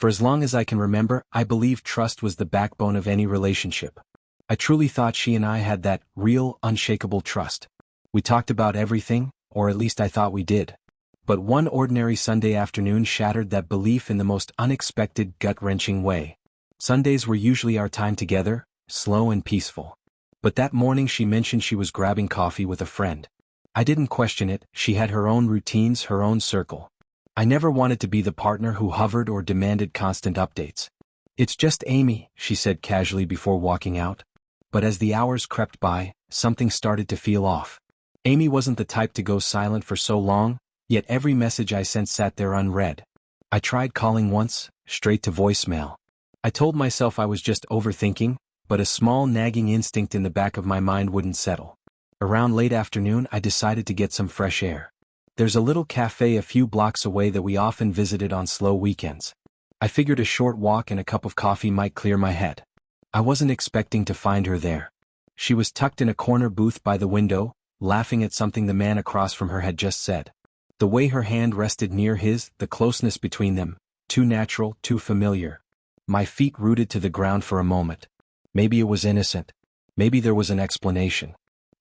For as long as I can remember, I believe trust was the backbone of any relationship. I truly thought she and I had that real, unshakable trust. We talked about everything, or at least I thought we did. But one ordinary Sunday afternoon shattered that belief in the most unexpected, gut-wrenching way. Sundays were usually our time together, slow and peaceful. But that morning she mentioned she was grabbing coffee with a friend. I didn't question it, she had her own routines, her own circle. I never wanted to be the partner who hovered or demanded constant updates. "It's just Amy," she said casually before walking out. But as the hours crept by, something started to feel off. Amy wasn't the type to go silent for so long, yet every message I sent sat there unread. I tried calling once, straight to voicemail. I told myself I was just overthinking, but a small nagging instinct in the back of my mind wouldn't settle. Around late afternoon I decided to get some fresh air. There's a little cafe a few blocks away that we often visited on slow weekends. I figured a short walk and a cup of coffee might clear my head. I wasn't expecting to find her there. She was tucked in a corner booth by the window, laughing at something the man across from her had just said. The way her hand rested near his, the closeness between them, too natural, too familiar. My feet rooted to the ground for a moment. Maybe it was innocent. Maybe there was an explanation.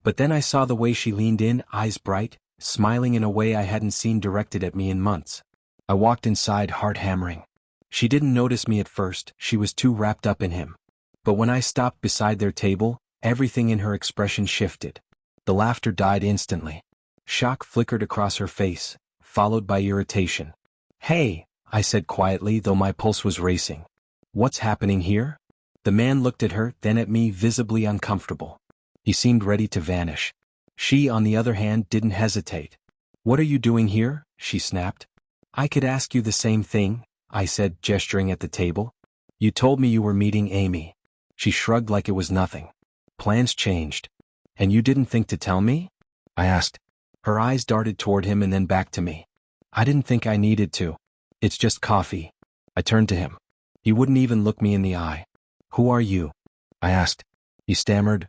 But then I saw the way she leaned in, eyes bright, smiling in a way I hadn't seen directed at me in months. I walked inside, heart hammering. She didn't notice me at first, she was too wrapped up in him. But when I stopped beside their table, everything in her expression shifted. The laughter died instantly. Shock flickered across her face, followed by irritation. "Hey," I said quietly, though my pulse was racing. "What's happening here?" The man looked at her, then at me, visibly uncomfortable. He seemed ready to vanish. She, on the other hand, didn't hesitate. "What are you doing here?" she snapped. "I could ask you the same thing," I said, gesturing at the table. "You told me you were meeting Amy." She shrugged like it was nothing. "Plans changed. And you didn't think to tell me?" I asked. Her eyes darted toward him and then back to me. "I didn't think I needed to. It's just coffee." I turned to him. He wouldn't even look me in the eye. "Who are you?" I asked. He stammered,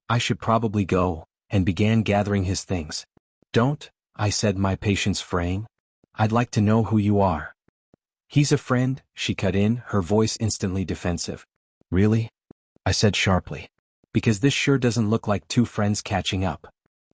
I should probably go," and began gathering his things. "Don't," I said, my patience fraying. "I'd like to know who you are." "He's a friend," she cut in, her voice instantly defensive. "Really?" I said sharply. "Because this sure doesn't look like two friends catching up."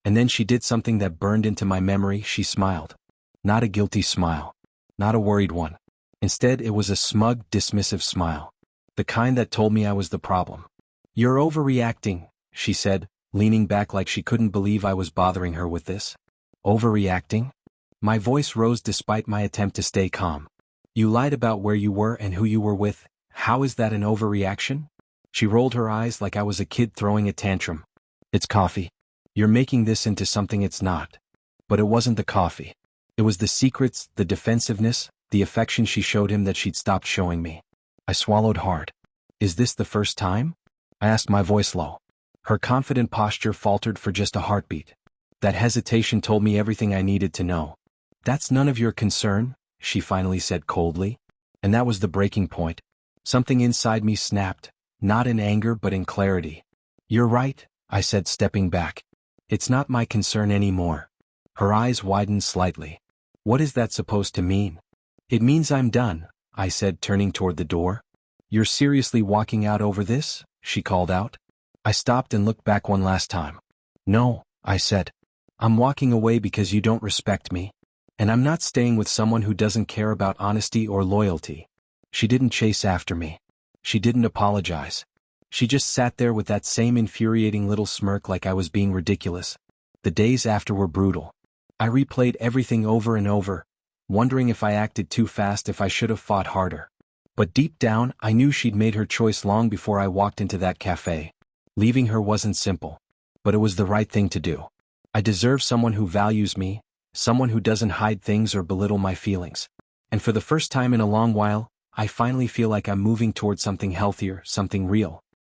And then she did something that burned into my memory. She smiled. Not a guilty smile. Not a worried one. Instead, it was a smug, dismissive smile. The kind that told me I was the problem. "You're overreacting," she said, leaning back like she couldn't believe I was bothering her with this. "Overreacting?" My voice rose despite my attempt to stay calm. "You lied about where you were and who you were with. How is that an overreaction?" She rolled her eyes like I was a kid throwing a tantrum. "It's coffee. You're making this into something it's not." But it wasn't the coffee. It was the secrets, the defensiveness, the affection she showed him that she'd stopped showing me. I swallowed hard. "Is this the first time?" I asked, my voice low. Her confident posture faltered for just a heartbeat. That hesitation told me everything I needed to know. "That's none of your concern," she finally said coldly. And that was the breaking point. Something inside me snapped, not in anger but in clarity. "You're right," I said, stepping back. "It's not my concern anymore." Her eyes widened slightly. "What is that supposed to mean?" "It means I'm done," I said, turning toward the door. "You're seriously walking out over this?" she called out. I stopped and looked back one last time. "No," I said. "I'm walking away because you don't respect me. And I'm not staying with someone who doesn't care about honesty or loyalty." She didn't chase after me. She didn't apologize. She just sat there with that same infuriating little smirk like I was being ridiculous. The days after were brutal. I replayed everything over and over, wondering if I acted too fast, if I should have fought harder. But deep down, I knew she'd made her choice long before I walked into that cafe. Leaving her wasn't simple. But it was the right thing to do. I deserve someone who values me, someone who doesn't hide things or belittle my feelings. And for the first time in a long while, I finally feel like I'm moving towards something healthier, something real.